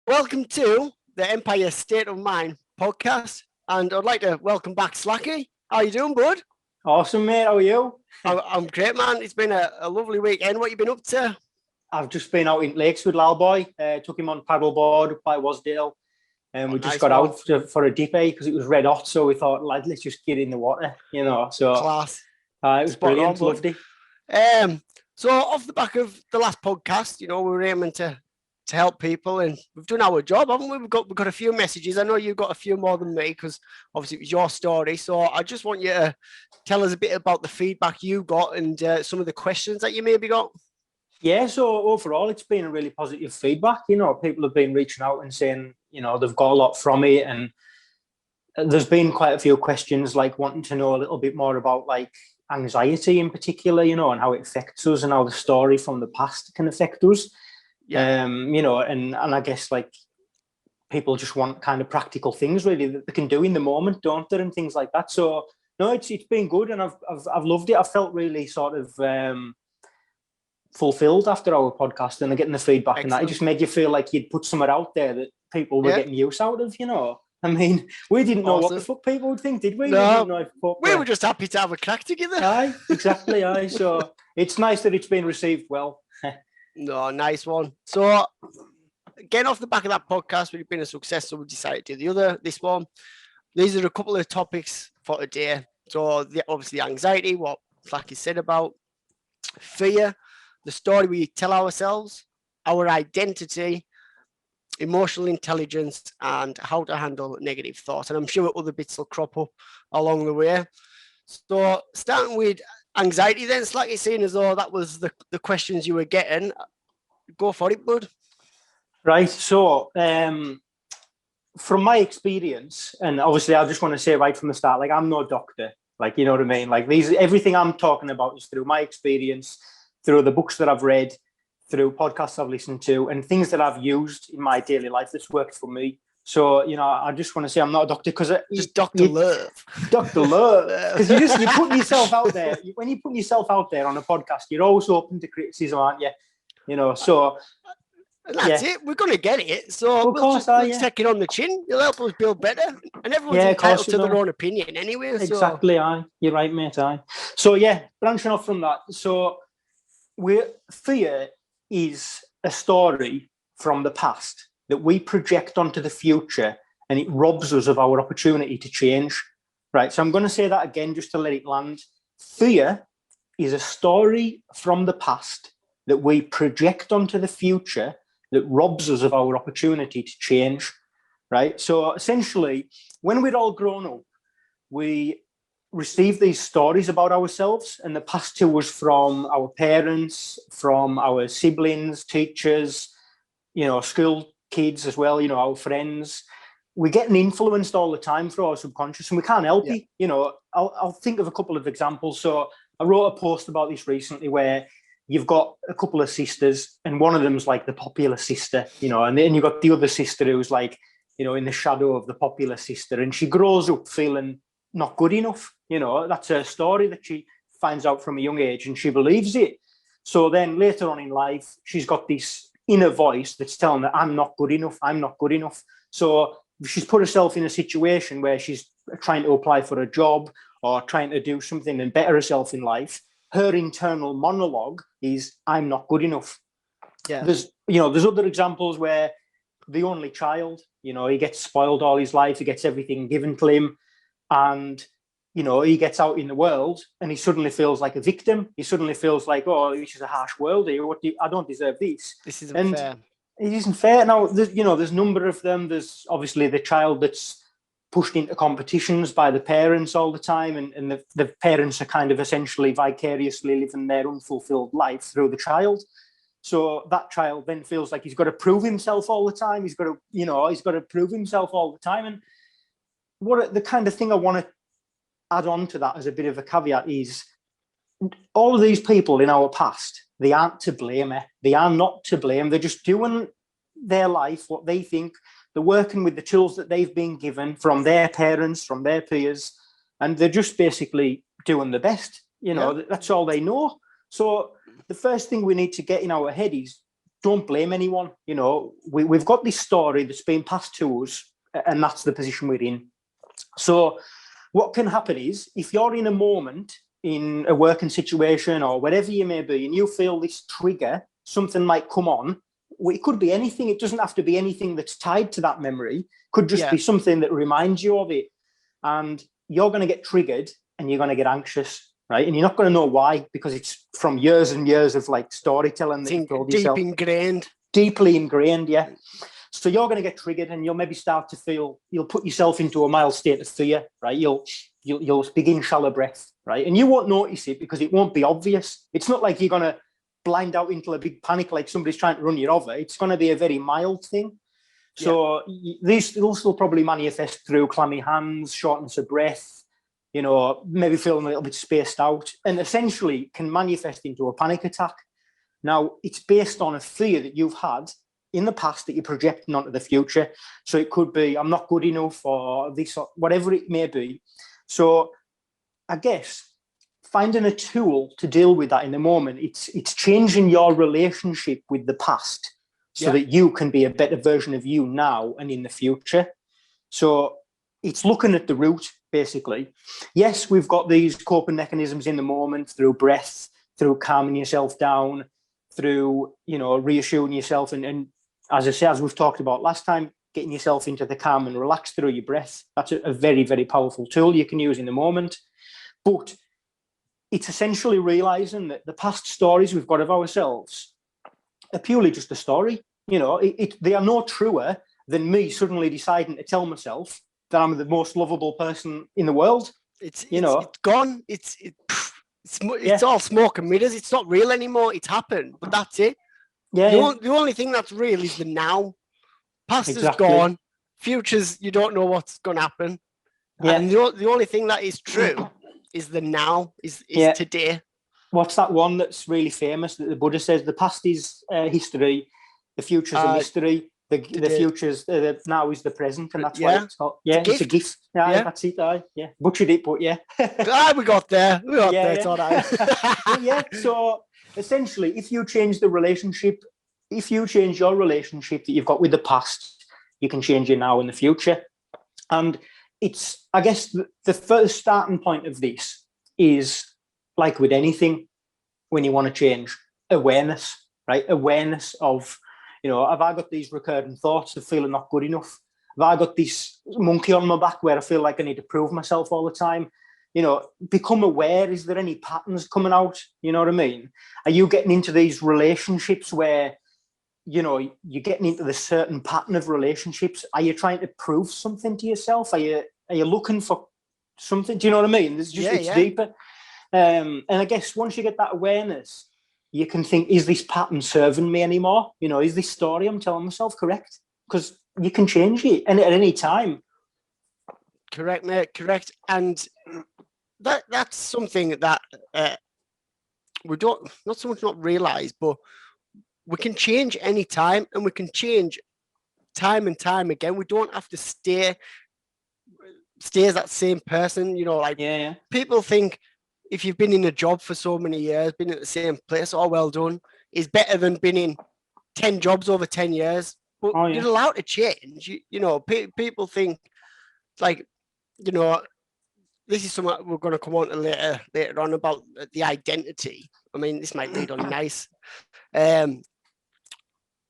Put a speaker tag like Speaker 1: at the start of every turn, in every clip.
Speaker 1: Welcome to the Empire State of Mind podcast, and I'd like to welcome back Slacky. How you doing, bud?
Speaker 2: Awesome, mate. How are you?
Speaker 1: I'm great, man. It's been a lovely weekend. What you been up to?
Speaker 2: I've just been out in Lakes with Lalboy. Took him on paddleboard up by Wasdale, and we just got out for a dip because it was red hot. So we thought, lad, let's just get in the water, So
Speaker 1: class.
Speaker 2: It was brilliant, lovely.
Speaker 1: So off the back of the last podcast, we were aiming to help people, and we've done our job, haven't we? We've got a few messages. I know you've got a few more than me because obviously it was your story. So I just want you to tell us a bit about the feedback you got and some of the questions that you maybe got.
Speaker 2: Yeah, so overall, it's been a really positive feedback. People have been reaching out and saying, they've got a lot from it. And there's been quite a few questions like wanting to know a little bit more about like anxiety in particular, and how it affects us and how the story from the past can affect us. Yeah. And I guess like people just want kind of practical things really that they can do in the moment, don't they, and things like that. So no, it's been good, and I've loved it. I felt really sort of fulfilled after our podcast and getting the feedback. Excellent. And that it just made you feel like you'd put somewhere out there that people were getting use out of. I mean, we didn't know what the fuck people would think, did we?
Speaker 1: No, we were just happy to have a crack together.
Speaker 2: Aye, exactly. Aye, so it's nice that it's been received well.
Speaker 1: No, nice one. So, getting off the back of that podcast, we've been a success, so we decided to do this one. These are a couple of topics for today. So, obviously, anxiety, what Slacky said about fear, the story we tell ourselves, our identity, emotional intelligence, and how to handle negative thoughts. And I'm sure other bits will crop up along the way. So, starting with anxiety then, Slacky, seeing as though that was the questions you were getting, go for it, bud.
Speaker 2: Right, so from my experience, and obviously I just want to say right from the start, like I'm no doctor, like, you know what I mean? Like everything I'm talking about is through my experience, through the books that I've read, through podcasts I've listened to, and things that I've used in my daily life that's worked for me. So, I just want to say I'm not a doctor because
Speaker 1: just Dr. Love.
Speaker 2: Dr. Love. Because you're putting yourself out there. When you put yourself out there on a podcast, you're always open to criticism, aren't you? So
Speaker 1: that's it. We're going to get it. So we'll take it on the chin. You'll help us build better. And everyone's entitled to their own opinion anyway.
Speaker 2: Exactly, aye. You're right, mate, aye. So, branching off from that. So, fear is a story from the past that we project onto the future, and it robs us of our opportunity to change. Right, so I'm going to say that again just to let it land. Fear is a story from the past that we project onto the future that robs us of our opportunity to change. Right, so essentially, when we're all grown up, we receive these stories about ourselves, and the past to us from our parents, from our siblings, teachers, school kids as well, our friends. We're getting influenced all the time through our subconscious, and we can't help it. I'll think of a couple of examples. So I wrote a post about this recently where you've got a couple of sisters, and one of them's like the popular sister, and then you've got the other sister who's like, in the shadow of the popular sister, and she grows up feeling not good enough. That's her story that she finds out from a young age, and she believes it. So then later on in life, she's got this inner voice that's telling her, I'm not good enough, I'm not good enough. So she's put herself in a situation where she's trying to apply for a job or trying to do something and better herself in life. Her internal monologue is, I'm not good enough. Yeah. There's other examples where the only child, he gets spoiled all his life, he gets everything given to him, and he gets out in the world and he suddenly feels like a victim. He suddenly feels like, oh, this is a harsh world here. I don't deserve this.
Speaker 1: This isn't fair.
Speaker 2: It isn't fair. Now, there's a number of them. There's obviously the child that's pushed into competitions by the parents all the time, and the parents are kind of essentially vicariously living their unfulfilled life through the child. So that child then feels like he's got to prove himself all the time. He's got to prove himself all the time. And what the kind of thing I want to add on to that as a bit of a caveat is all of these people in our past, they aren't to blame. They are not to blame. They're just doing their life, what they think. They're working with the tools that they've been given from their parents, from their peers, and they're just basically doing the best. That's all they know. So the first thing we need to get in our head is don't blame anyone. You know, we've got this story that's been passed to us, and that's the position we're in. So what can happen is, if you're in a moment in a working situation or wherever you may be, and you feel this trigger, something might come on. It could be anything. It doesn't have to be anything that's tied to that memory. It could just be something that reminds you of it. And you're going to get triggered and you're going to get anxious, right? And you're not going to know why, because it's from years and years of like storytelling that you've told yourself. Deeply ingrained, yeah. So you're going to get triggered and you'll maybe start to feel, you'll put yourself into a mild state of fear, right? You'll begin shallow breath, right? And you won't notice it because it won't be obvious. It's not like you're going to blind out into a big panic like somebody's trying to run you over. It's going to be a very mild thing. So these will probably manifest through clammy hands, shortness of breath, you know, maybe feeling a little bit spaced out, and essentially can manifest into a panic attack. Now, it's based on a fear that you've had in the past that you're projecting onto the future. So it could be, I'm not good enough, or this, or whatever it may be. So I guess finding a tool to deal with that in the moment, it's changing your relationship with the past so that you can be a better version of you now and in the future. So it's looking at the root, basically. Yes, we've got these coping mechanisms in the moment through breath, through calming yourself down, through, you know, reassuring yourself. And as I say, as we've talked about last time, getting yourself into the calm and relax through your breath. That's a very, very powerful tool you can use in the moment. But it's essentially realizing that the past stories we've got of ourselves are purely just a story. You know, they are no truer than me suddenly deciding to tell myself that I'm the most lovable person in the world.
Speaker 1: It's gone. It's all smoke and mirrors. It's not real anymore. It's happened, but that's it. The only thing that's real is the now. Past is gone. Futures, you don't know what's going to happen. And the only thing that is true is the now, is today.
Speaker 2: What's that one that's really famous that the Buddha says? The past is history, the future's a mystery, the future's now is the present, and that's why it's called. Yeah, it's a gift. That's it. Butchered it, but
Speaker 1: we got there. It's all right.
Speaker 2: So essentially, if you change your relationship that you've got with the past, you can change your now and the future. And it's, I guess, the first starting point of this is, like with anything, when you want to change, awareness, right? Awareness of, you know, have I got these recurring thoughts of feeling not good enough? Have I got this monkey on my back where I feel like I need to prove myself all the time? You know, become aware. Is there any patterns coming out? You know what I mean? Are you getting into these relationships where, you know, you're getting into the certain pattern of relationships? Are you trying to prove something to yourself? Are you looking for something? Do you know what I mean? It's deeper. And I guess once you get that awareness, you can think, is this pattern serving me anymore? You know, is this story I'm telling myself correct? Because you can change it and at any time.
Speaker 1: Correct, mate. Correct. And that's something that we don't, not so much not realize, but we can change any time, and we can change time and time again. We don't have to stay as that same person. You know, like people think, if you've been in a job for so many years, been at the same place, well done, is better than been in 10 jobs over 10 years. But you're allowed to change. You know, people think, like, you know, this is something we're going to come on to later on about the identity. I mean, this might lead on nice.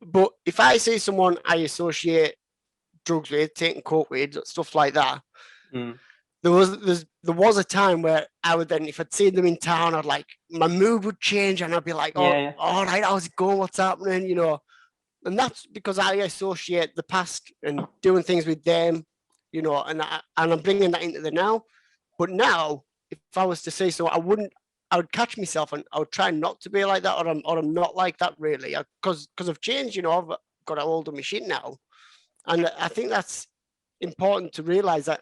Speaker 1: But if I see someone I associate drugs with, taking coke with, stuff like that, there was a time where I would then, if I'd seen them in town, I'd like, my mood would change and I'd be like, all right, how's it going? What's happening? You know, and that's because I associate the past and doing things with them, you know, and I'm bringing that into the now. But now, if I was to say so, I would catch myself and I would try not to be like that, or I'm not like that really, because I've changed, you know, I've got an older machine now. And I think that's important to realize that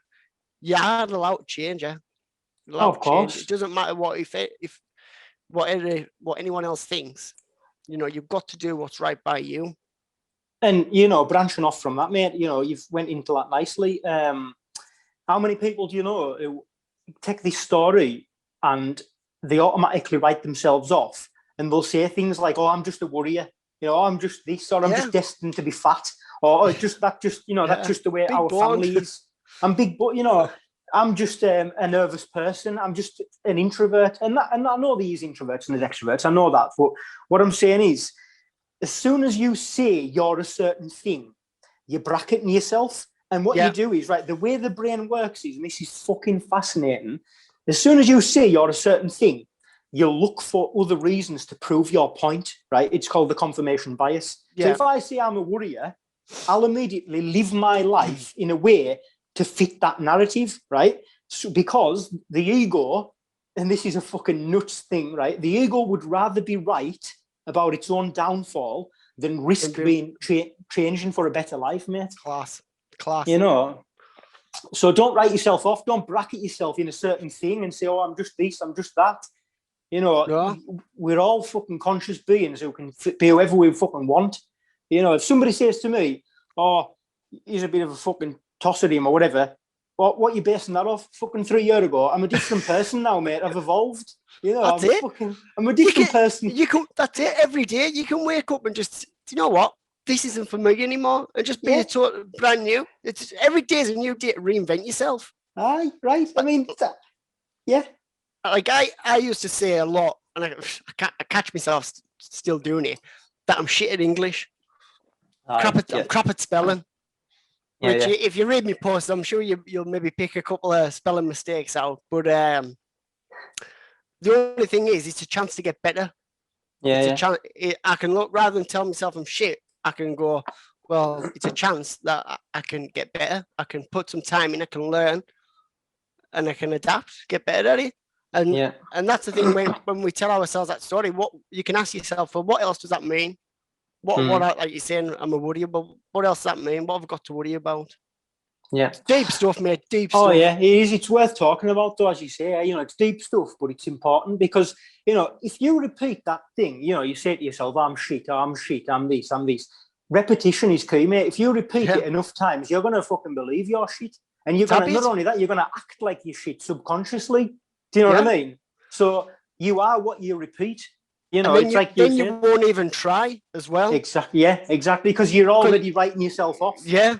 Speaker 1: you are allowed to change,
Speaker 2: Of course.
Speaker 1: Change. It doesn't matter what what anyone else thinks. You know, you've got to do what's right by you.
Speaker 2: And, you know, branching off from that, mate, you know, you've went into that nicely. How many people do you know who take this story and they automatically write themselves off, and they'll say things like, oh, I'm just a worrier. You know, I'm just this, or I'm just destined to be fat, or just that's just the way
Speaker 1: Big
Speaker 2: our
Speaker 1: bone.
Speaker 2: family is. I'm big, but I'm just a nervous person. I'm just an introvert, and I know these introverts and there's extroverts. I know that, but what I'm saying is, as soon as you say you're a certain thing, you're bracketing yourself. And what you do is, right, the way the brain works is, and this is fucking fascinating, as soon as you say you're a certain thing, you'll look for other reasons to prove your point, right? It's called the confirmation bias. So if I say I'm a worrier, I'll immediately live my life in a way to fit that narrative, right? So, because the ego, and this is a fucking nuts thing, right? The ego would rather be right about its own downfall than risk being changing for a better life, mate.
Speaker 1: Class.
Speaker 2: You know, so don't write yourself off. Don't bracket yourself in a certain thing and say, "Oh, I'm just this, I'm just that." You know, we're all fucking conscious beings who can be whoever we fucking want. You know, if somebody says to me, "Oh, he's a bit of a fucking tosser him or whatever," what are you basing that off? Fucking 3 years ago, I'm a different person now, mate. I've evolved. You know, I'm a different person.
Speaker 1: That's it. Every day you can wake up and just, you know what? This isn't for me anymore, and just be a total brand new. It's every day is a new day to reinvent yourself.
Speaker 2: Aye, right. I mean,
Speaker 1: like I used to say a lot, and I catch myself still doing it, that I'm shit at English. I'm crap at spelling. Which, if you read me posts, I'm sure you'll maybe pick a couple of spelling mistakes out. But the only thing is, it's a chance to get better. It's a chance. I can look, rather than tell myself I'm shit, I can go, well, it's a chance that I can get better. I can put some time in, I can learn, and I can adapt, get better at it. And that's the thing, when we tell ourselves that story, what you can ask yourself, well, what else does that mean? What like you're saying, I'm a worry about, what else does that mean? What have I got to worry about?
Speaker 2: Yeah.
Speaker 1: Deep stuff, mate, deep stuff.
Speaker 2: Oh, yeah, it is. It's worth talking about, though, as you say. You know, it's deep stuff, but it's important because, you know, if you repeat that thing, you know, you say to yourself, I'm shit, I'm this, I'm this. Repetition is key, mate. If you repeat it enough times, you're going to fucking believe you're shit. And you're going to, not only that, you're going to act like you're shit subconsciously. Do you know what I mean? So you are what you repeat. You know, it's like
Speaker 1: then you won't even try as well.
Speaker 2: Exactly. Yeah, exactly. Because you're already writing yourself off.
Speaker 1: Yeah.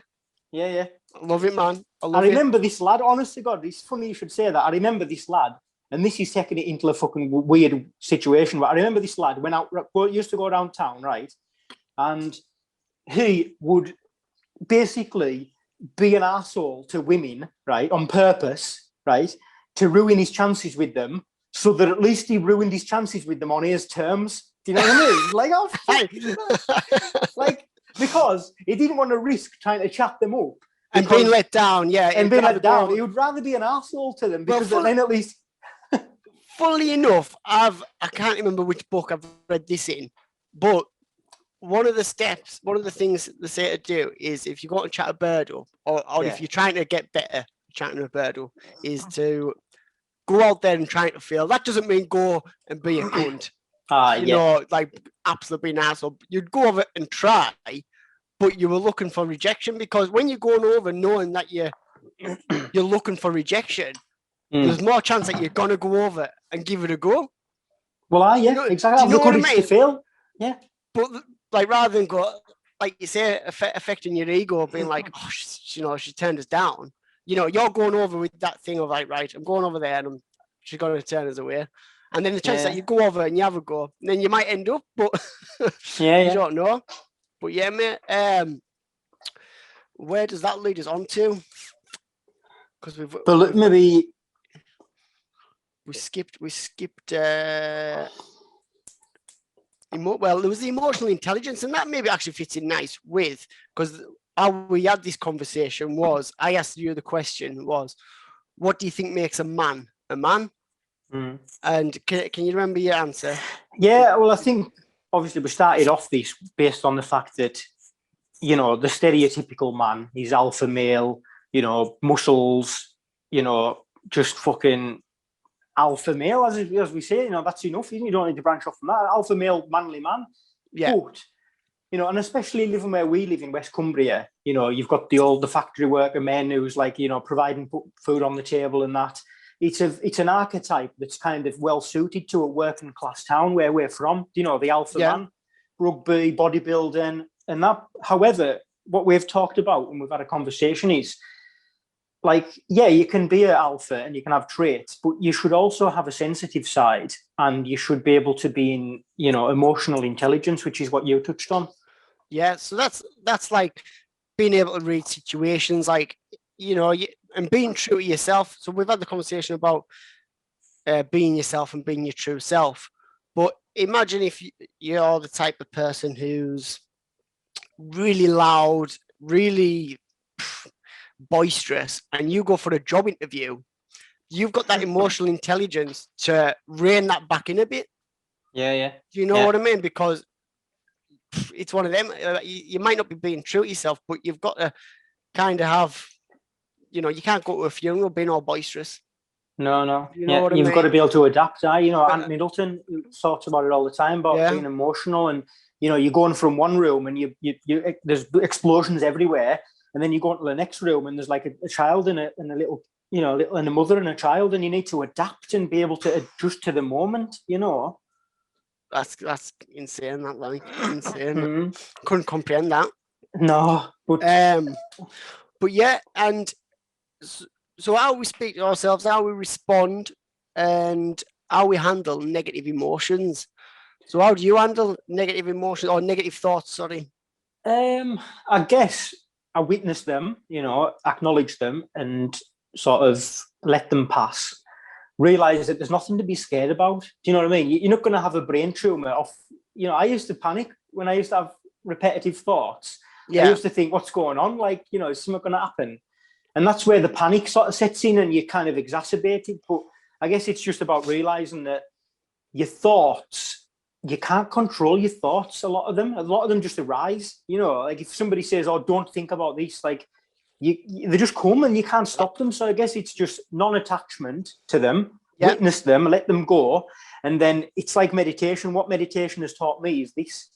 Speaker 2: Yeah.
Speaker 1: I love it, man.
Speaker 2: I remember this lad, honest to God, it's funny you should say that. I remember this lad, and this is taking it into a fucking weird situation, but I remember this lad used to go around town, right? And he would basically be an arsehole to women, right, on purpose, right, to ruin his chances with them, so that at least he ruined his chances with them on his terms. Do you know what I mean? Like, because he didn't want to risk trying to chat them up.
Speaker 1: And being let down,
Speaker 2: and being let down. He would rather be an arsehole to them because then at least.
Speaker 1: Funnily enough, I can't remember which book I've read this in, but one of the things they say to do is, if you go to chat a bird up, or if you're trying to get better chatting a bird up, is to go out there and try to fail. That doesn't mean go and be a cunt. You know, like absolutely an asshole. You'd go over and try, but you were looking for rejection, because when you're going over knowing that you're looking for rejection, there's more chance that you're gonna go over and give it a go.
Speaker 2: Well, exactly.
Speaker 1: Do you know what I mean?
Speaker 2: To fail. Yeah.
Speaker 1: But like, rather than go, like you say, affecting your ego, being like, oh, she turned us down. You know, you're going over with that thing of like, right, I'm going over there and she's going to turn us away. And then the chance that you go over and you have a go, and then you might end up, but you don't know. But yeah, mate, where does that lead us on to? Because
Speaker 2: maybe
Speaker 1: we skipped. Well, there was the emotional intelligence, and that maybe actually fits in nice with, because how we had this conversation was, I asked you the question was, what do you think makes a man a man? And can you remember your answer?
Speaker 2: Yeah, well, I think obviously we started off this based on the fact that, you know, the stereotypical man is alpha male, you know, muscles, you know, just fucking alpha male, as we say, you know, that's enough. You don't need to branch off from that. Alpha male, manly man.
Speaker 1: Yeah.
Speaker 2: But, you know, and especially living where we live in West Cumbria, you know, you've got the factory worker man who's like, you know, providing food on the table and that. It's an archetype that's kind of well suited to a working class town where we're from. You know, the alpha man. rugby, bodybuilding, and that. However, what we've talked about when we've had a conversation is, like, yeah, you can be an alpha and you can have traits, but you should also have a sensitive side, and you should be able to be in, emotional intelligence, which is what you touched on.
Speaker 1: Yeah, so that's like being able to read situations, like, and being true to yourself. So we've had the conversation about being yourself and being your true self. But imagine if you're the type of person who's really loud, really boisterous, and you go for a job interview. You've got that emotional intelligence to rein that back in a bit.
Speaker 2: Yeah.
Speaker 1: Do you know what I mean? Because it's one of them. You might not be being true to yourself, but you've got to kind of have, you can't go to a funeral being all boisterous.
Speaker 2: No.
Speaker 1: You know what I
Speaker 2: you've
Speaker 1: mean?
Speaker 2: got to be able to adapt. Ant Middleton talks about it all the time, about being emotional, and you're going from one room and you there's explosions everywhere, and then you go into the next room and there's like a child and a little, and a mother and a child, and you need to adapt and be able to adjust to the moment.
Speaker 1: That's insane. That, like, insane.
Speaker 2: Mm-hmm.
Speaker 1: Couldn't comprehend that.
Speaker 2: No,
Speaker 1: but yeah, and so how we speak to ourselves, how we respond, and how we handle negative emotions. So how do you handle negative emotions or negative thoughts? Sorry.
Speaker 2: I guess I witness them, acknowledge them, and sort of let them pass. Realize that there's nothing to be scared about. Do you know what I mean? You're not going to have a brain tumor off. I used to panic when I used to have repetitive thoughts. Yeah. I used to think, what's going on? Like, is something going to happen? And that's where the panic sort of sets in and you kind of exacerbate it. But I guess it's just about realizing that your thoughts, you can't control your thoughts. A lot of them just arise. Like if somebody says, oh, don't think about this, like they just come and you can't stop them. So I guess it's just non-attachment to them, witness them, let them go. And then it's like meditation. What meditation has taught me is this: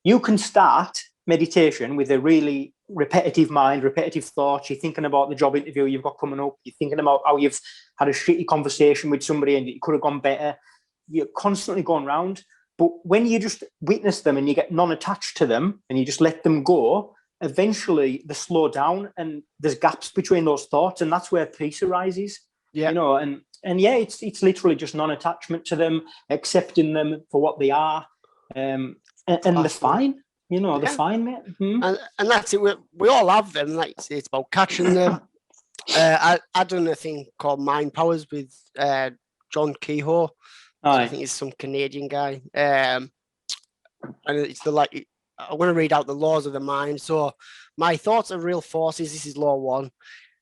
Speaker 2: you can start meditation with a really repetitive mind, repetitive thoughts. You're thinking about the job interview you've got coming up. You're thinking about how you've had a shitty conversation with somebody and it could have gone better. You're constantly going around. But when you just witness them and you get non-attached to them and you just let them go, eventually they slow down and there's gaps between those thoughts, and that's where peace arises. Yeah. And yeah, it's literally just non-attachment to them, accepting them for what they are. And they're fine. They're fine, mate. Mm-hmm.
Speaker 1: And that's it. We all have them. Like, it's about catching them. I done a thing called Mind Powers with John Kehoe. I think he's some Canadian guy. And it's I'm going to read out the laws of the mind. So, my thoughts are real forces. This is law 1.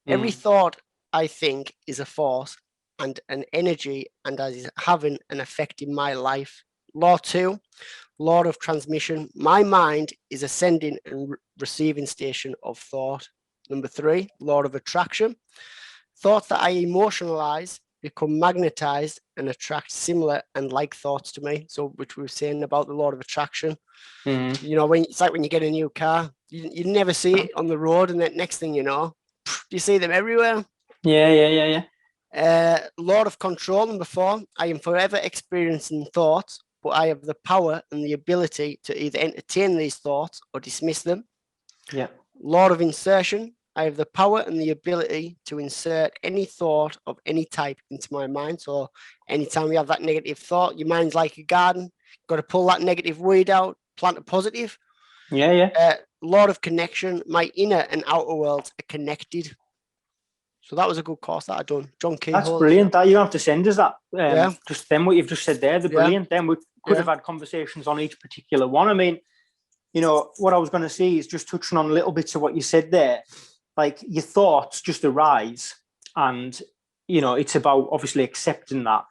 Speaker 1: Every thought I think is a force and an energy, and is having an effect in my life. Law 2. Law of transmission. My mind is a sending and receiving station of thought. Number 3, law of attraction. Thoughts that I emotionalize become magnetized and attract similar and like thoughts to me. So, which we were saying about the law of attraction. When it's like when you get a new car, you never see it on the road, and then next thing you know, you see them everywhere.
Speaker 2: Yeah.
Speaker 1: Law of control. Number 4, I am forever experiencing thoughts, but I have the power and the ability to either entertain these thoughts or dismiss them.
Speaker 2: Yeah.
Speaker 1: Law of insertion. I have the power and the ability to insert any thought of any type into my mind. So anytime you have that negative thought, your mind's like a garden. Got to pull that negative weed out, plant a positive.
Speaker 2: Yeah.
Speaker 1: Law of connection. My inner and outer worlds are connected. So that was a good course that I done. John Kehoe.
Speaker 2: That's brilliant. That you don't have to send us that. Just them, what you've just said there, they're brilliant. Then we could have had conversations on each particular one. I mean, what I was going to say is just touching on little bits of what you said there. Like, your thoughts just arise, and it's about obviously accepting that.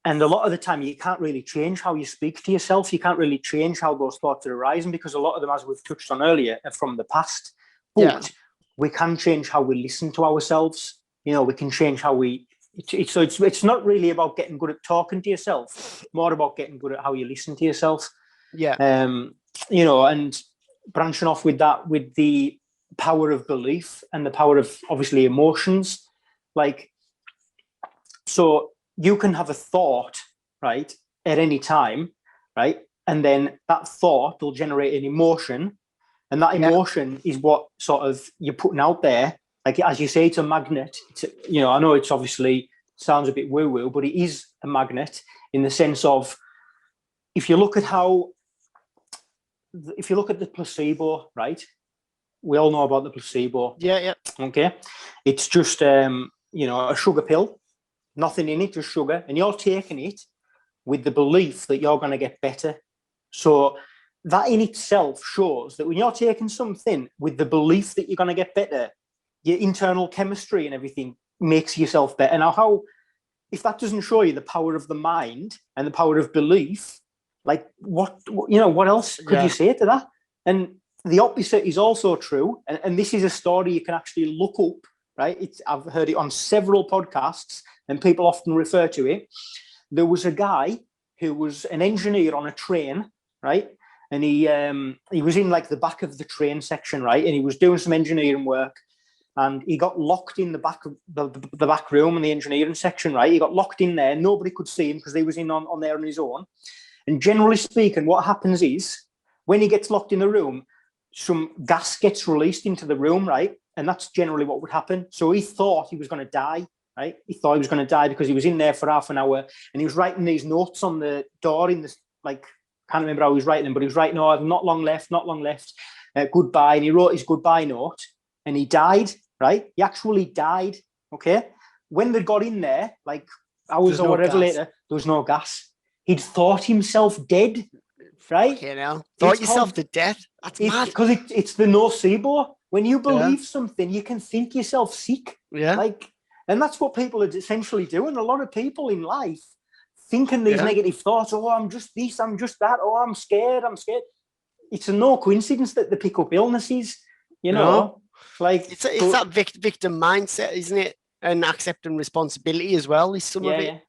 Speaker 2: And a lot of the time you can't really change how you speak to yourself. You can't really change how those thoughts are arising, because a lot of them, as we've touched on earlier, are from the past. But we can change how we listen to ourselves. We can change how it's not really about getting good at talking to yourself, more about getting good at how you listen to yourself. And branching off with that, with the power of belief and the power of obviously emotions. Like, so you can have a thought, right, at any time, right, and then that thought will generate an emotion, and that emotion is what sort of you're putting out there. Like, as you say, it's a magnet. I know it's obviously sounds a bit woo-woo, but it is a magnet in the sense of, if you look at the placebo, right? We all know about the placebo.
Speaker 1: Yeah.
Speaker 2: Okay. It's just, a sugar pill, nothing in it, just sugar. And you're taking it with the belief that you're going to get better. So that in itself shows that when you're taking something with the belief that you're going to get better, your internal chemistry and everything makes yourself better. Now, if that doesn't show you the power of the mind and the power of belief, like what else could you say to that? And the opposite is also true. And this is a story you can actually look up, right? I've heard it on several podcasts and people often refer to it. There was a guy who was an engineer on a train, right? And he was in like the back of the train section, right? And he was doing some engineering work, and he got locked in the back of the back room in the engineering section, right? He got locked in there. Nobody could see him because he was in on there on his own. And generally speaking, what happens is when he gets locked in the room, some gas gets released into the room, right? And that's generally what would happen. So he thought he was going to die, right? He thought he was going to die because he was in there for half an hour, and he was writing these notes on the door in this, like, can't remember how he was writing them, but he was writing, "Oh, not long left, goodbye." And he wrote his goodbye note, and he died, right? He actually died, okay? When they got in there, like hours or whatever later, there was no gas. He'd thought himself dead, right?
Speaker 1: Thought yourself to death? That's mad.
Speaker 2: Because it's the nocebo. When you believe something, you can think yourself sick.
Speaker 1: Yeah.
Speaker 2: Like, and that's what people are essentially doing. A lot of people in life thinking these negative thoughts. Oh, I'm just this, I'm just that. Oh, I'm scared. It's no coincidence that they pick up illnesses, Like,
Speaker 1: it's that victim mindset, isn't it? And accepting responsibility as well is some of it. Yeah.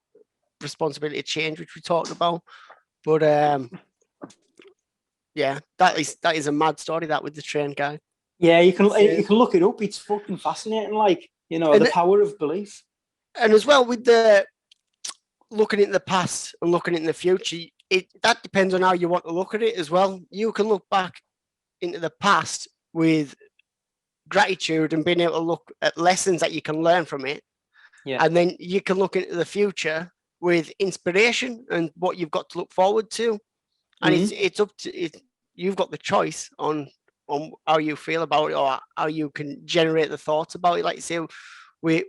Speaker 1: Responsibility change, which we talked about. But that is a mad story, that with the train guy.
Speaker 2: Yeah, you can look it up. It's fucking fascinating. Like, the power of belief.
Speaker 1: And as well with the looking at the past and looking at the future, that depends on how you want to look at it as well. You can look back into the past with gratitude and being able to look at lessons that you can learn from it. Yeah. And then you can look into the future with inspiration and what you've got to look forward to. And it's up to it. You've got the choice on how you feel about it, or how you can generate the thoughts about it. Like you say, we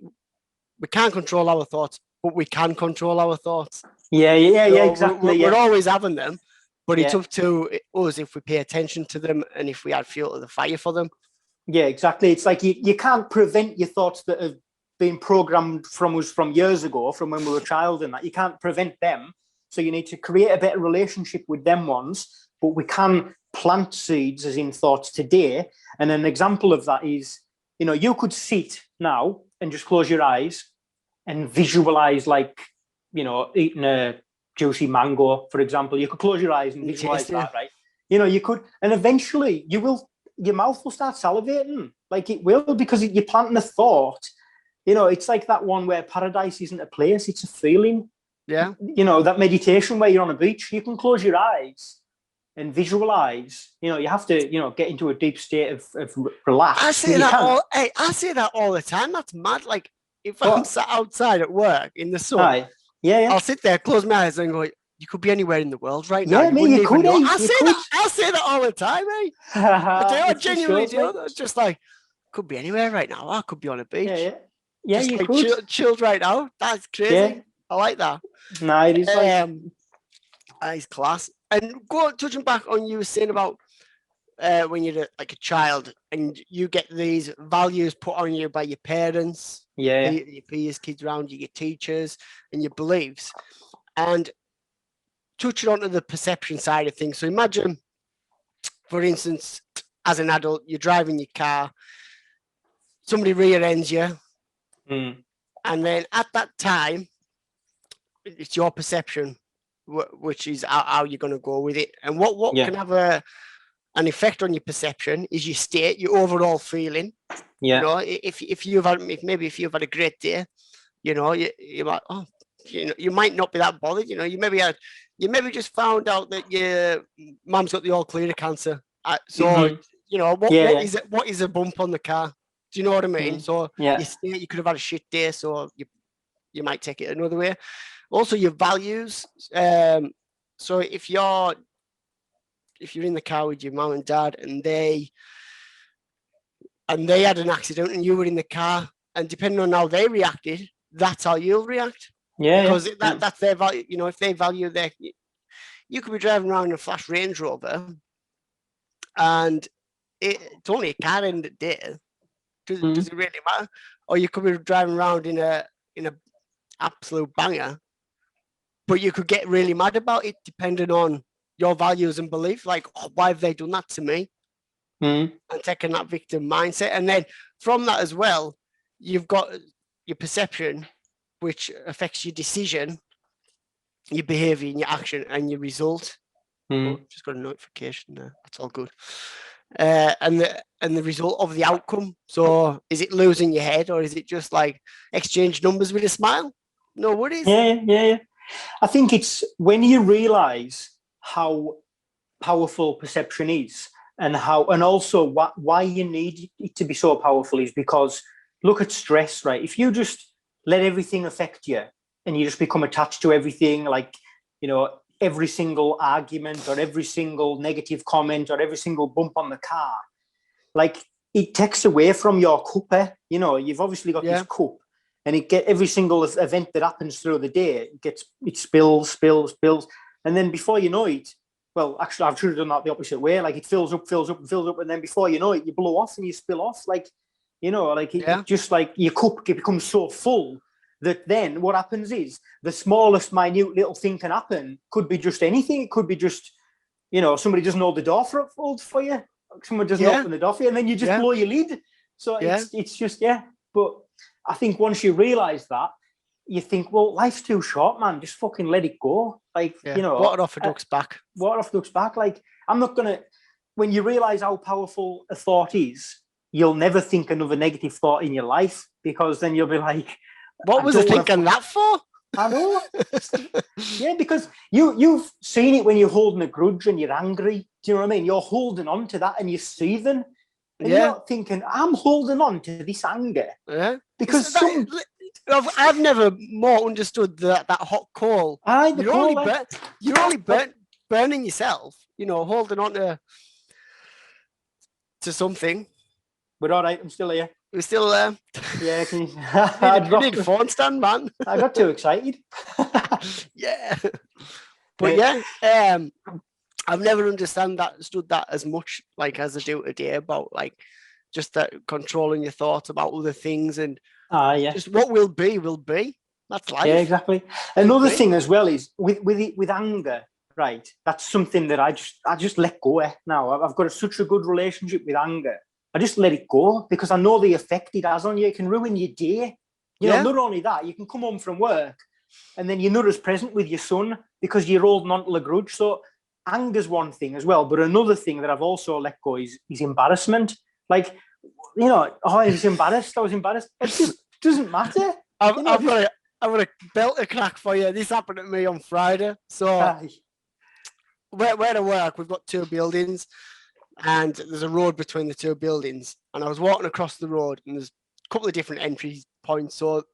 Speaker 1: can't control our thoughts, but we can control our thoughts.
Speaker 2: Yeah, exactly.
Speaker 1: We're always having them, but it's up to us if we pay attention to them and if we add fuel to the fire for them.
Speaker 2: Yeah, exactly. It's like you can't prevent your thoughts that have been programmed from us from years ago, from when we were a child, and that you can't prevent them. So you need to create a better relationship with them ones, but we can plant seeds, as in thoughts, today. And an example of that is, you could sit now and just close your eyes and visualize, like, eating a juicy mango, for example. You could close your eyes and visualize that, right? You could, and eventually your mouth will start salivating, like it will, because you're planting a thought. It's like that one where paradise isn't a place, it's a feeling.
Speaker 1: Yeah.
Speaker 2: That meditation where you're on a beach, you can close your eyes and visualize. You have to, get into a deep state of relax.
Speaker 1: I say that all the time. That's mad. Like, if I'm sat outside at work in the sun, I'll sit there, close my eyes, and go, "You could be anywhere in the world right now."
Speaker 2: Yeah, you could.
Speaker 1: I say that all the time, eh? I genuinely do. It's just like, could be anywhere right now. I could be on a beach.
Speaker 2: Yeah,
Speaker 1: just
Speaker 2: you
Speaker 1: like
Speaker 2: could.
Speaker 1: Chilled right now. That's crazy. Yeah. I like that.
Speaker 2: No, it is
Speaker 1: it's class. And touching back on you were saying about when you're like a child and you get these values put on you by your parents, your peers, kids around you, your teachers, and your beliefs. And touching onto the perception side of things. So imagine, for instance, as an adult, you're driving your car, somebody rear ends you, and then at that time, it's your perception, which is how you're going to go with it. And what can have an effect on your perception is your state, your overall feeling. Yeah. If you've had a great day, you're like, oh, you might not be that bothered. You maybe you maybe just found out that your mum's got the all clear of cancer. So you know what is a bump on the car? Do you know what I mean? So you could have had a shit day, so you might take it another way. Also, your values. So if you're in the car with your mum and dad, and they had an accident, and you were in the car, and depending on how they reacted, that's how you'll react.
Speaker 2: Yeah,
Speaker 1: because that's their value. You know, if they value you could be driving around in a flash Range Rover, and it's only a car in the day. Does it really matter? Or you could be driving around in a absolute banger, but you could get really mad about it depending on your values and belief. Like, why have they done that to me? And taking that victim mindset, and then from that as well, you've got your perception, which affects your decision, your behavior, and your action, and your result. Just got a notification there. That's all good. And the result of the outcome. So is it losing your head, or is it just like exchange numbers with a smile? No worries.
Speaker 2: Yeah. I think it's when you realize how powerful perception is, and also why you need it to be so powerful is because look at stress, right? If you just let everything affect you and you just become attached to everything, like, you know, every single argument or every single negative comment or every single bump on the car, like it takes away from your cup. You know, you've obviously got this cup, and every single event that happens through the day, it spills, and then before you know it, well, actually, I've should have done that the opposite way. Like it fills up, and then before you know it, you blow off and you spill off. Like, you know, like it just like your cup becomes so full that then what happens is the smallest minute little thing can happen. Could be just anything. It could be just, you know, somebody doesn't hold the door for you. Someone doesn't open the door for you, and then you just blow your lid. So it's just, But I think once you realise that, you think, well, life's too short, man. Just fucking let it go. Like, you know.
Speaker 1: Water off a duck's back.
Speaker 2: Water off a duck's back. Like, I'm not going to, when you realise how powerful a thought is, you'll never think another negative thought in your life, because then you'll be like,
Speaker 1: what was I thinking that for?
Speaker 2: I know. Yeah, because you've seen it when you're holding a grudge and you're angry. Do you know what I mean? You're holding on to that and you're seething. And you're not thinking, I'm holding on to this anger.
Speaker 1: Yeah.
Speaker 2: Because
Speaker 1: I've never more understood that hot coal. You're only burning yourself, you know, holding on to something.
Speaker 2: But all right, I'm still here.
Speaker 1: We're still there.
Speaker 2: Yeah, can
Speaker 1: you need a phone stand, man.
Speaker 2: I got too excited.
Speaker 1: Yeah. But I've never understood that as much, like, as I do today, about like just that controlling your thoughts about other things, and just what will be. That's life.
Speaker 2: Yeah, exactly. Another thing as well is with anger, right? That's something that I just let go of now. I've got such a good relationship with anger. I just let it go because I know the effect it has on you. It can ruin your day. You know, not only that, you can come home from work and then you're not as present with your son because you're holding on to a grudge. So anger's one thing as well. But another thing that I've also let go is embarrassment. Like, you know, I was embarrassed. It just doesn't matter.
Speaker 1: I've got a belt a crack for you. This happened to me on Friday. So where to work, we've got two buildings. And there's a road between the two buildings. And I was walking across the road, and there's a couple of different entry points. So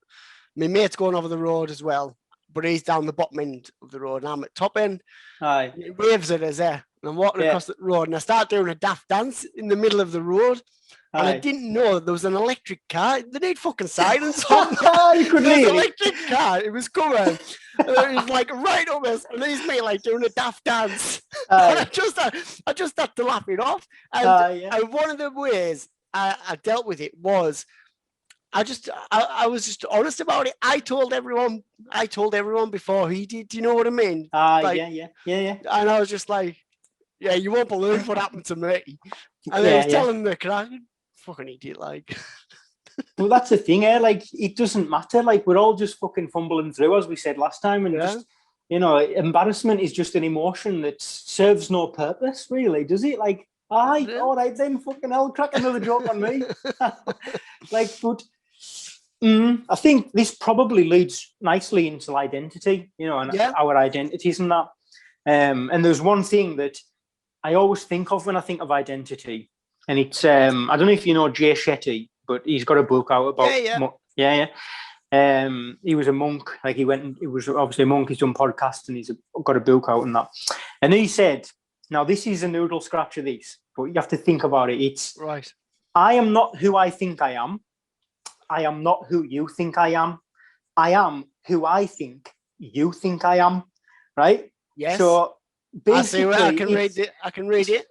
Speaker 1: my mate's going over the road as well, but he's down the bottom end of the road, and I'm at top end. He waves at us there. And I'm walking across the road, and I start doing a daft dance in the middle of the road. And I didn't know there was an electric car. They need fucking silence on.
Speaker 2: You couldn't
Speaker 1: hear
Speaker 2: it.
Speaker 1: Electric car. It was coming. It was like right up us, and he's me like doing a daft dance. And I just had to laugh it off. And one of the ways I dealt with it was I was just honest about it. I told everyone before he did. Do you know what I mean?
Speaker 2: Yeah.
Speaker 1: And I was just like, yeah, you won't believe what happened to me. And then I was telling the crowd, fucking idiot, like.
Speaker 2: Well, that's the thing, like, it doesn't matter. Like, we're all just fucking fumbling through, as we said last time. And just, you know, embarrassment is just an emotion that serves no purpose, really, does it? Like, all right, then, fucking hell, crack another joke on me. Like, but I think this probably leads nicely into identity, you know, and our identities and that. And there's one thing that I always think of when I think of identity, and it's I don't know if you know Jay Shetty, but he's got a book out about he was a monk. Like he was obviously a monk. He's done podcasts and he's got a book out and that. And he said, now this is a noodle scratch of this, but you have to think about it. It's
Speaker 1: right.
Speaker 2: I am not who I think I am. I am not who you think I am. I am who I think you think I am. Right?
Speaker 1: Yes.
Speaker 2: So basically,
Speaker 1: I can read it. I can read it.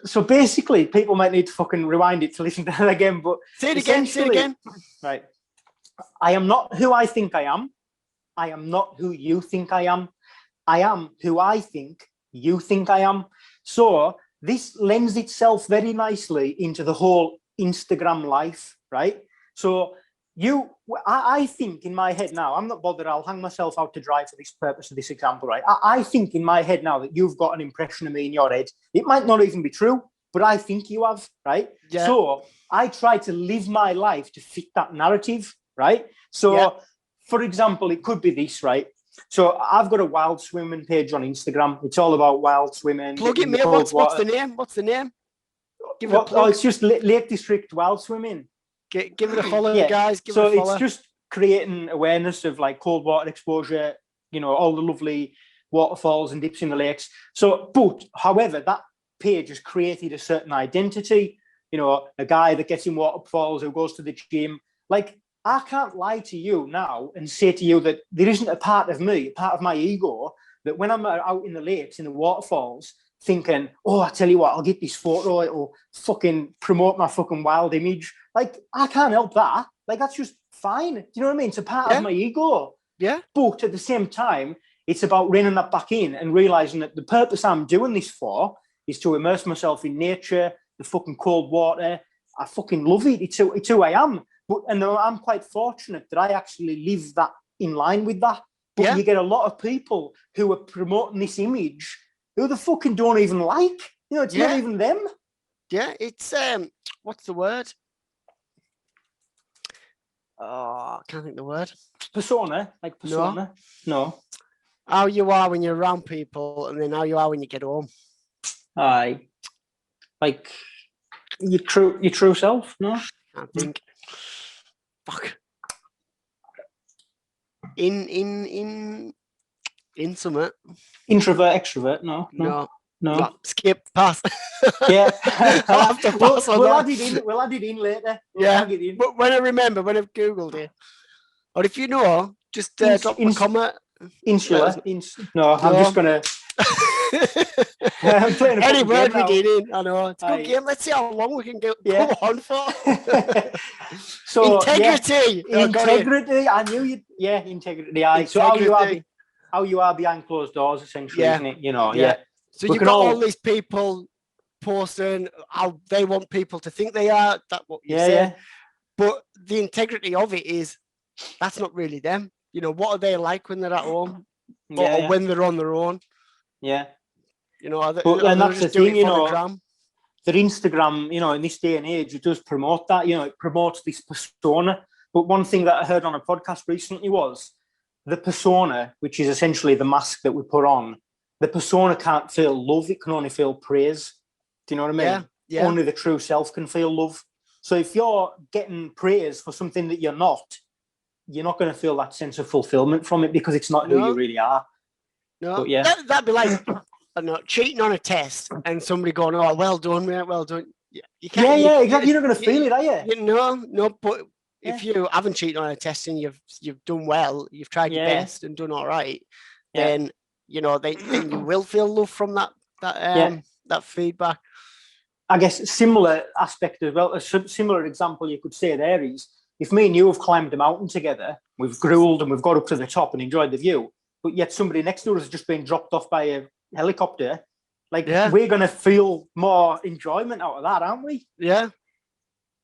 Speaker 2: So basically, people might need to fucking rewind it to listen to that again. But
Speaker 1: say it again.
Speaker 2: Right. I am not who I think I am. I am not who you think I am. I am who I think you think I am. So this lends itself very nicely into the whole Instagram life, right? So I think in my head now, I'm not bothered, I'll hang myself out to dry for this purpose of this example, right? I think in my head now that you've got an impression of me in your head. It might not even be true, but I think you have, right? Yeah. So I try to live my life to fit that narrative, right? So, for example, it could be this, right? So I've got a wild swimming page on Instagram. It's all about wild swimming.
Speaker 1: Plug it, mate. What's the name? What's the name?
Speaker 2: Give it a plug. Oh, it's just Lake District Wild Swimming.
Speaker 1: Give it a follow, guys. Give
Speaker 2: it
Speaker 1: a follow.
Speaker 2: It's just creating awareness of like cold water exposure, all the lovely waterfalls and dips in the lakes. So, but however, that page has created a certain identity, a guy that gets in waterfalls, who goes to the gym. Like, I can't lie to you now and say to you that there isn't a part of me, a part of my ego, that when I'm out in the lakes, in the waterfalls, thinking, oh, I tell you what, I'll get this photo, it'll fucking promote my fucking wild image. Like, I can't help that. Like, that's just fine. Do you know what I mean? It's a part of my ego.
Speaker 1: Yeah.
Speaker 2: But at the same time, it's about reining that back in and realizing that the purpose I'm doing this for is to immerse myself in nature, the fucking cold water. I fucking love it. It's who I am. And I'm quite fortunate that I actually live that in line with that. But you get a lot of people who are promoting this image who the fucking don't even like. It's not even them.
Speaker 1: Yeah, it's what's the word? Oh, I can't think of the word.
Speaker 2: Persona, like persona. No.
Speaker 1: How you are when you're around people, and then how you are when you get home.
Speaker 2: Aye. Like your true self. No.
Speaker 1: I think. Fuck. In summit.
Speaker 2: Introvert, extrovert. No.
Speaker 1: Skip. Pass.
Speaker 2: Yeah.
Speaker 1: I'll have to pass on
Speaker 2: we'll
Speaker 1: that.
Speaker 2: add it in later.
Speaker 1: But when I've Googled it, or if you know, just drop a comment.
Speaker 2: Insular. No, I'm just gonna. I'm playing
Speaker 1: any word we
Speaker 2: now.
Speaker 1: did in. I know it's a good game. Let's see how long we can go on for.
Speaker 2: So
Speaker 1: integrity.
Speaker 2: Integrity. I knew you. Yeah, integrity. So how you are behind closed doors, essentially, isn't it? Yeah.
Speaker 1: So you've got all these people posting how they want people to think they are. That's what you said. Yeah. But the integrity of it is that's not really them. What are they like when they're at home or when they're on their own?
Speaker 2: Yeah.
Speaker 1: And
Speaker 2: that's the thing, that Instagram, in this day and age, it does promote that, it promotes this persona. But one thing that I heard on a podcast recently was the persona, which is essentially the mask that we put on, the persona can't feel love, it can only feel praise. Do you know what I mean? Yeah. Only the true self can feel love. So if you're getting praise for something that you're not going to feel that sense of fulfillment from it because it's not who you really are.
Speaker 1: No,
Speaker 2: but
Speaker 1: that'd be like cheating on a test and somebody going, "Oh, well done, mate, well done." You can't.
Speaker 2: Yeah, exactly. You're not going to feel it, are you?
Speaker 1: No. But if you haven't cheated on a test and you've done well, you've tried your best and done all right, then then you will feel love from that feedback.
Speaker 2: I guess similar aspect as well. A similar example you could say there is if me and you have climbed a mountain together, we've grueled and we've got up to the top and enjoyed the view, but yet somebody next to us has just been dropped off by a helicopter. We're going to feel more enjoyment out of that, aren't we?
Speaker 1: Yeah,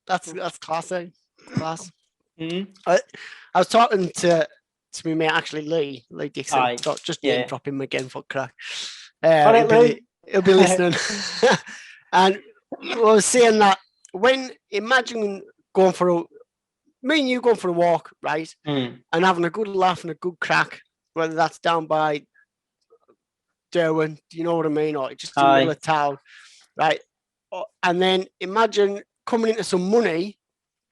Speaker 1: that's class. Class.
Speaker 2: Mm-hmm.
Speaker 1: I was talking to me mate, actually Lee Dixon. Just name drop him again for crack. He'll be listening. And I was saying that imagine me and you going for a walk, right? And having a good laugh and a good crack, whether that's down by Derwent, do you know what I mean? Or just in the middle of town, right? And then imagine coming into some money,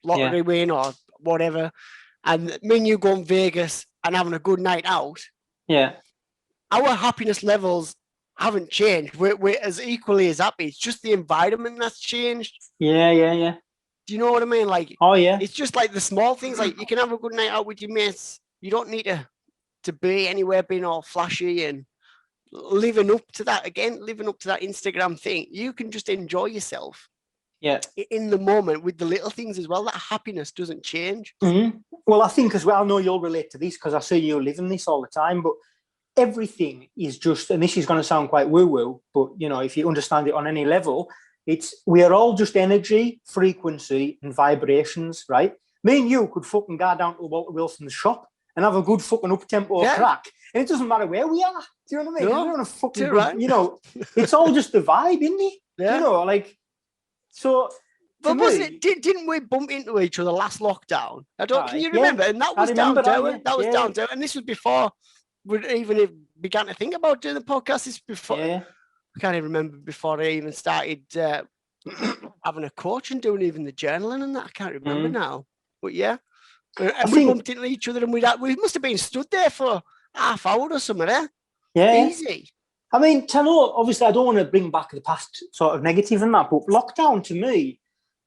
Speaker 1: lottery win or whatever, and me and you go in Vegas and having a good night out.
Speaker 2: Yeah.
Speaker 1: Our happiness levels haven't changed. We're as equally as happy. It's just the environment that's changed.
Speaker 2: Yeah.
Speaker 1: Do you know what I mean? Like, it's just like the small things. Like, you can have a good night out with your mates. You don't need to be anywhere being all flashy and living up to that Instagram thing. You can just enjoy yourself.
Speaker 2: Yeah.
Speaker 1: In the moment with the little things as well. That happiness doesn't change.
Speaker 2: Mm-hmm. Well, I think as well, I know you'll relate to this because I see you living this all the time, but everything is just, and this is going to sound quite woo-woo, but, you know, if you understand it on any level, we are all just energy, frequency, and vibrations, right? Me and you could fucking go down to Walter Wilson's shop and have a good fucking up-tempo crack, and it doesn't matter where we are. Do you know what I mean?
Speaker 1: No,
Speaker 2: we don't fucking good, you know, it's all just the vibe, isn't it?
Speaker 1: Yeah.
Speaker 2: You know, like, so...
Speaker 1: But didn't we bump into each other last lockdown? Can you remember? And that was down there. That was down there. And this was before we even began to think about doing the podcast. This before I can't even remember before I even started having a coach and doing even the journaling and that. I can't remember now. But yeah. And we bumped into each other and we must have been stood there for half hour or something, eh?
Speaker 2: Yeah.
Speaker 1: Easy.
Speaker 2: I mean, I know, obviously I don't want to bring back the past sort of negative and that, but lockdown to me,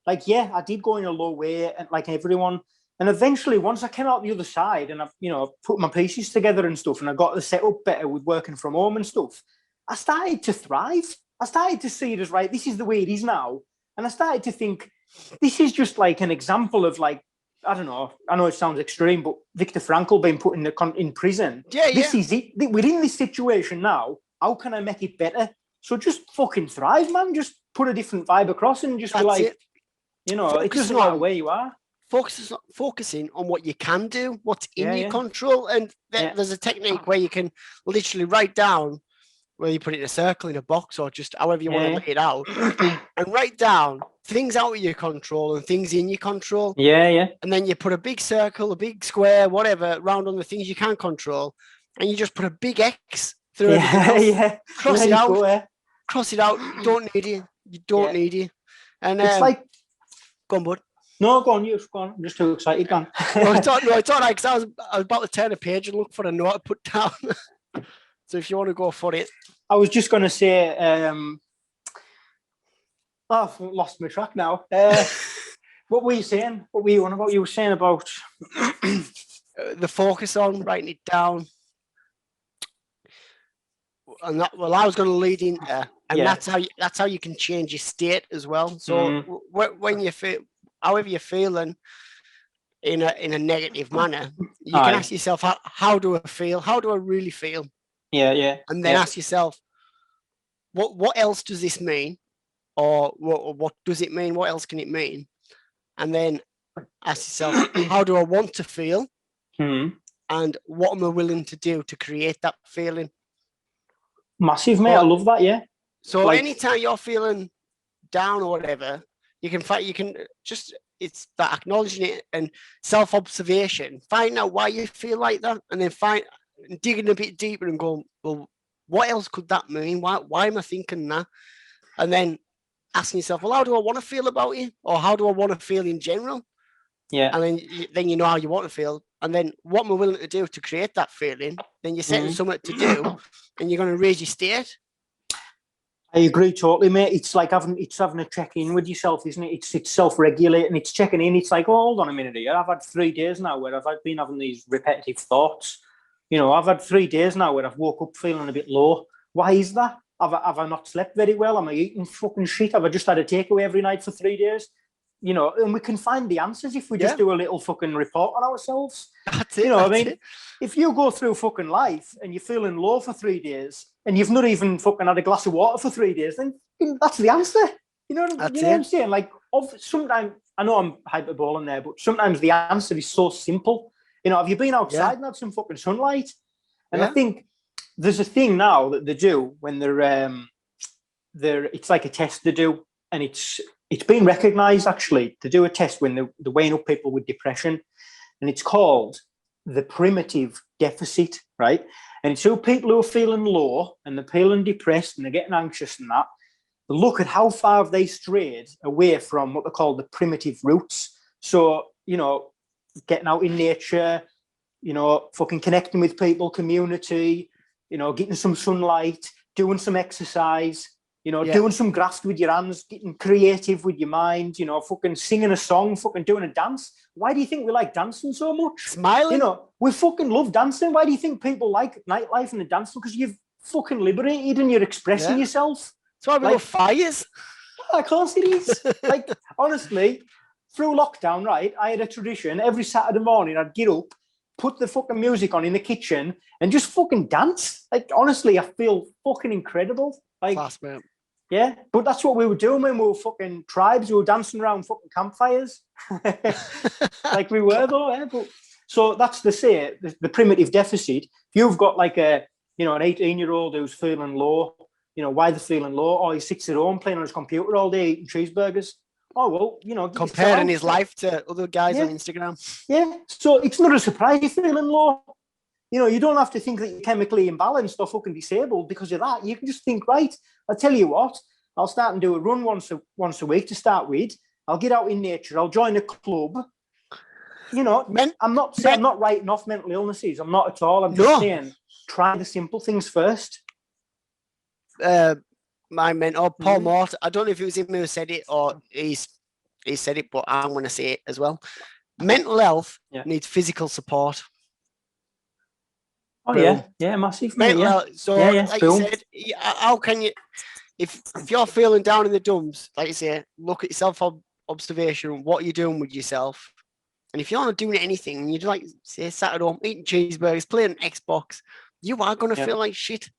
Speaker 2: like, yeah, I did go in a low way, and like everyone. And eventually, once I came out the other side and I, you know, put my pieces together and stuff, and I got the setup better with working from home and stuff, I started to thrive. I started to see it as, right, this is the way it is now. And I started to think, this is just like an example of, like, I don't know, I know it sounds extreme, but Viktor Frankl being put in prison. This is it. We're in this situation now. How can I make it better? So just fucking thrive, man. Just put a different vibe across and just be like, you know, it doesn't matter where you are.
Speaker 1: Focusing on what you can do, what's in your control. And there's a technique where you can literally write down, whether you put it in a circle, in a box, or just however you want to lay it out, and write down things out of your control and things in your control.
Speaker 2: Yeah.
Speaker 1: And then you put a big circle, a big square, whatever, around on the things you can control. And you just put a big X through everything else. Cross it out. Cross it out. You don't need it. You don't need it. And
Speaker 2: it's like...
Speaker 1: Go on, bud.
Speaker 2: No, go on, you go on. I'm just too excited. Go on.
Speaker 1: It's all right, because I was about to turn a page and look for a note to put down. So if you want to go for it.
Speaker 2: I was just going to say, I've lost my track now. What were you saying? What were you on about? You were saying about...
Speaker 1: the focus on writing it down. And that, well, I was going to lead into, and that's how you can change your state as well. So when you feel, however you're feeling in a negative manner, you can ask yourself, how do I feel? How do I really feel?
Speaker 2: Yeah.
Speaker 1: And then ask yourself, what else does this mean? Or what does it mean? What else can it mean? And then ask yourself, how do I want to feel? And what am I willing to do to create that feeling?
Speaker 2: Massive, mate. I love that. Yeah.
Speaker 1: So anytime you're feeling down or whatever, you can just, it's that acknowledging it and self-observation, find out why you feel like that, and then digging a bit deeper and going, well, what else could that mean? Why am I thinking that? And then asking yourself, well, how do I want to feel about it? Or how do I want to feel in general?
Speaker 2: Yeah.
Speaker 1: And then you know how you want to feel. And then what am I willing to do to create that feeling? Then you're setting something to do and you're going to raise your state.
Speaker 2: I agree totally, mate. It's like having a check-in with yourself, isn't it? It's self-regulating. It's checking in. It's like, oh, hold on a minute here. I've had 3 days now where I've been having these repetitive thoughts. You know, I've had 3 days now where I've woke up feeling a bit low. Why is that? Have I not slept very well? Am I eating fucking shit? Have I just had a takeaway every night for 3 days? You know, and we can find the answers if we just do a little fucking report on ourselves.
Speaker 1: That's it.
Speaker 2: You know what I mean? If you go through fucking life and you're feeling low for 3 days and you've not even fucking had a glass of water for 3 days, then that's the answer. You know what I'm saying? Like, sometimes, I know I'm hyperboling there, but sometimes the answer is so simple. You know, have you been outside and had some fucking sunlight? And I think there's a thing now that they do when they're it's like a test they do, and it's been recognised actually to do a test when they're weighing up people with depression, and it's called the primitive deficit, right? And it's who people who are feeling low and they're feeling depressed and they're getting anxious and that, look at how far have they strayed away from what they call the primitive roots. So, getting out in nature, fucking connecting with people, community, getting some sunlight, doing some exercise, doing some graft with your hands, getting creative with your mind, fucking singing a song, fucking doing a dance. Why do you think we like dancing so much?
Speaker 1: Smiling.
Speaker 2: We fucking love dancing. Why do you think people like nightlife and the dancing? Because you've fucking liberated and you're expressing yourself.
Speaker 1: That's why we love fires.
Speaker 2: Of course it is. Like, honestly, through lockdown, right, I had a tradition. Every Saturday morning, I'd get up, put the fucking music on in the kitchen and just fucking dance. Like, honestly, I feel fucking incredible. Like,
Speaker 1: class, man.
Speaker 2: Yeah, but that's what we were doing when we were fucking tribes. We were dancing around fucking campfires. Like we were though, yeah? But, so that's the primitive deficit. If you've got like an 18-year-old who's feeling low, why they're feeling low, or he sits at home playing on his computer all day eating cheeseburgers. Oh, well,
Speaker 1: comparing his life to other guys on Instagram.
Speaker 2: Yeah, so it's not a surprise you're feeling low. You don't have to think that you're chemically imbalanced or fucking disabled because of that. You can just think, right, I'll tell you what, I'll start and do a run once a week to start with. I'll get out in nature. I'll join a club. I'm not saying I'm not writing off mental illnesses. I'm not at all. I'm just saying try the simple things first.
Speaker 1: My mentor, Paul Mort, I don't know if it was him who said it or he said it, but I'm going to say it as well. Mental health needs physical support.
Speaker 2: Oh, yeah, massive.
Speaker 1: Mental health. So, like you said, how can you, if you're feeling down in the dumps, like you say, look at yourself observation, what you're doing with yourself. And if you're not doing anything, you're like, say, sat at home, eating cheeseburgers, playing Xbox, you are going to feel like shit.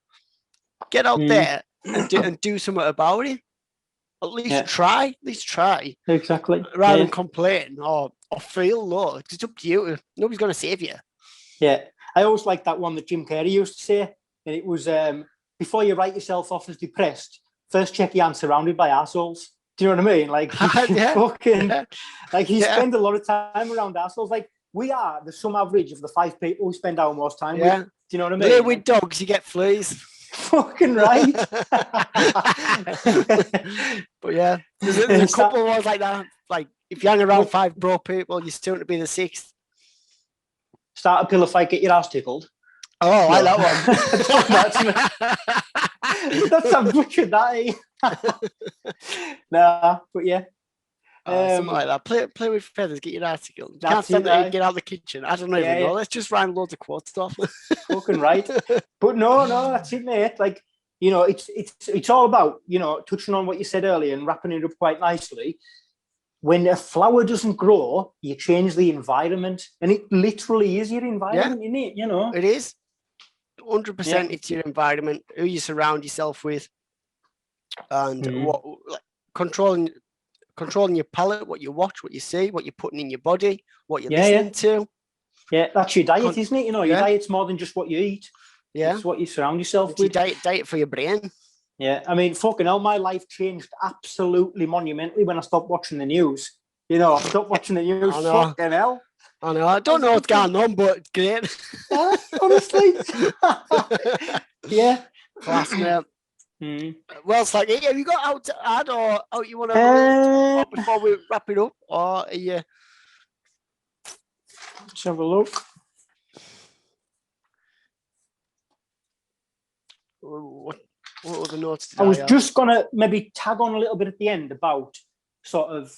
Speaker 1: Get out there and do something about it. At least try. At least try.
Speaker 2: Exactly.
Speaker 1: Rather than complain or feel low. It's up to you. Nobody's going to save you.
Speaker 2: Yeah. I always like that one that Jim Carrey used to say. And it was, before you write yourself off as depressed, first check your hand surrounded by assholes. Do you know what I mean? Like, he spends a lot of time around assholes. Like, we are the sum average of the 5 people who spend our most time with. Do you know what I mean?
Speaker 1: Play with dogs, you get fleas.
Speaker 2: Fucking right.
Speaker 1: But yeah, there's a couple of ones like that. Like, if you hang around 5 bro people, you're still to be the 6th.
Speaker 2: Start a pillow fight, get your ass tickled.
Speaker 1: Oh, I like that
Speaker 2: one. That's a butcher, that, eh? Nah, but yeah.
Speaker 1: Something like that. Play with feathers, get your ass tickled. You can't stand there and get out of the kitchen. I don't even know. Let's just rhyme loads of quote stuff.
Speaker 2: Fucking right. But no, that's it, mate. Like, it's all about, touching on what you said earlier and wrapping it up quite nicely. When a flower doesn't grow, you change the environment, and it literally is your environment, isn't it?
Speaker 1: It is 100%. It's your environment, who you surround yourself with, and what controlling your palate, what you watch, what you see, what you're putting in your body, what you're listening to.
Speaker 2: Yeah, that's your diet, isn't it? Your diet's more than just what you eat. Yeah, it's what you surround yourself with.
Speaker 1: Your diet for your brain.
Speaker 2: Yeah, I mean, fucking hell, my life changed absolutely monumentally when I stopped watching the news. I stopped watching the news. Fucking hell.
Speaker 1: I know. I don't know what's going on, but it's great.
Speaker 2: Honestly. Yeah.
Speaker 1: Class, mate. Well, Slacky, have you got out to add or out you want to before we wrap it up? Or are you...
Speaker 2: Let's have a look.
Speaker 1: What were the notes?
Speaker 2: I was just going to maybe tag on a little bit at the end about sort of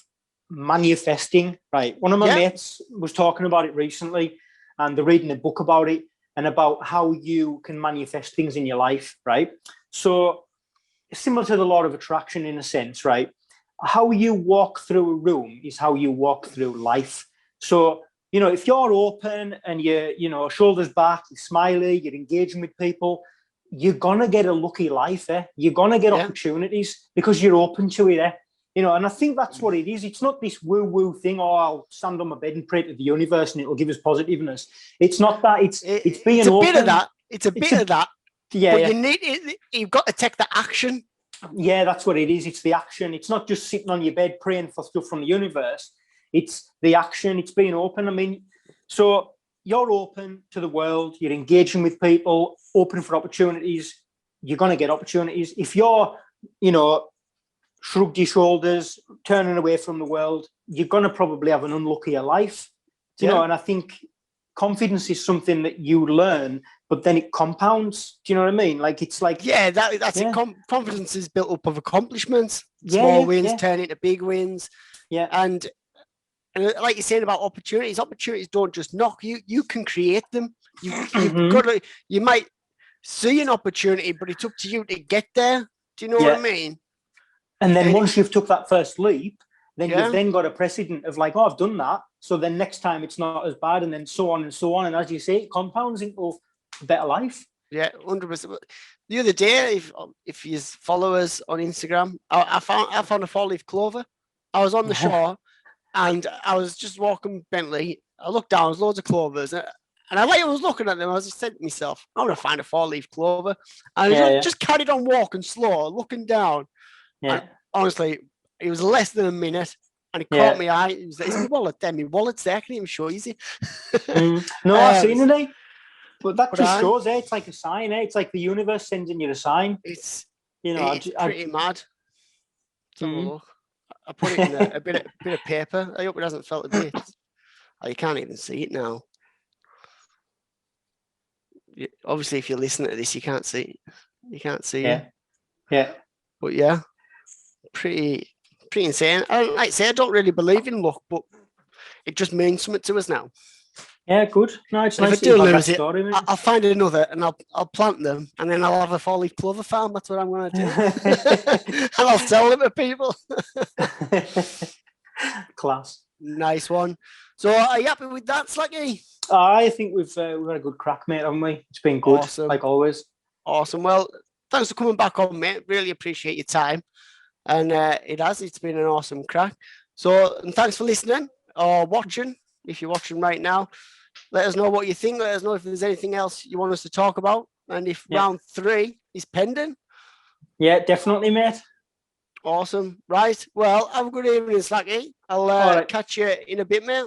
Speaker 2: manifesting, right? One of my mates was talking about it recently, and they're reading a book about it and about how you can manifest things in your life, right? So similar to the law of attraction in a sense, right? How you walk through a room is how you walk through life. So, if you're open and you're, shoulders back, you're smiley, you're engaging with people, you're going to get a lucky life, You're going to get opportunities because you're open to it, and I think that's what it is. It's not this woo-woo thing, I'll stand on my bed and pray to the universe and it'll give us positiveness. It's not that. It's being
Speaker 1: it's a
Speaker 2: open.
Speaker 1: Bit of that. It's a bit of that.
Speaker 2: Yeah.
Speaker 1: But you've got to take the action.
Speaker 2: Yeah, that's what it is. It's the action. It's not just sitting on your bed praying for stuff from the universe. It's the action. It's being open. I mean, so, you're open to the world, you're engaging with people, open for opportunities, you're going to get opportunities. If you're, shrugged your shoulders, turning away from the world, you're going to probably have an unluckier life. Do you know? And I think confidence is something that you learn, but then it compounds. Do you know what I mean? Like, it's like...
Speaker 1: Yeah, that's it. Confidence is built up of accomplishments. Small wins turn into big wins.
Speaker 2: Yeah.
Speaker 1: And like you're saying about opportunities don't just knock. You can create them. You've got to, you might see an opportunity, but it's up to you to get there. Do you know what I mean?
Speaker 2: And then once you've took that first leap, then you've then got a precedent of like, oh, I've done that. So then next time it's not as bad, and then so on and so on. And as you say, it compounds into a better life. Yeah,
Speaker 1: 100%. The other day, if you follow us on Instagram, I found a 4-leaf clover. I was on the shore. And I was just walking Bentley. I looked down, there's loads of clovers. And I was looking at them, I was just saying to myself, I'm going to find a 4-leaf clover. And I just carried on walking slow, looking down. Yeah. And honestly, it was less than a minute. And it caught my eye. It was, it's my wallet there. My wallet's there. I can't even show you.
Speaker 2: No, I've seen it. But that just shows, it's like a sign. It's like the universe sending you a sign.
Speaker 1: It's pretty mad. Let's have a look. I put it in a bit of paper. I hope it hasn't felt a bit. Oh, you can't even see it now. Obviously, if you're listening to this, you can't see it. You can't see it.
Speaker 2: Yeah.
Speaker 1: But yeah, pretty insane. Like I say, I don't really believe in luck, but it just means something to us now.
Speaker 2: Yeah, good. No, it's nice.
Speaker 1: If I do lose it, I'll find another and I'll plant them, and then I'll have a 4-leaf clover farm. That's what I'm going to do. And I'll sell them to people.
Speaker 2: Class.
Speaker 1: Nice one. So are you happy with that, Slacky?
Speaker 2: I think we've had a good crack, mate, haven't we? It's been good, like always.
Speaker 1: Awesome. Well, thanks for coming back on, mate. Really appreciate your time. And it's been an awesome crack. So, and thanks for listening or watching. If you're watching right now, let us know what you think. Let us know if there's anything else you want us to talk about. And if round 3 is pending.
Speaker 2: Yeah, definitely, mate.
Speaker 1: Awesome. Right. Well, have a good evening, Slacky. I'll catch you in a bit, mate.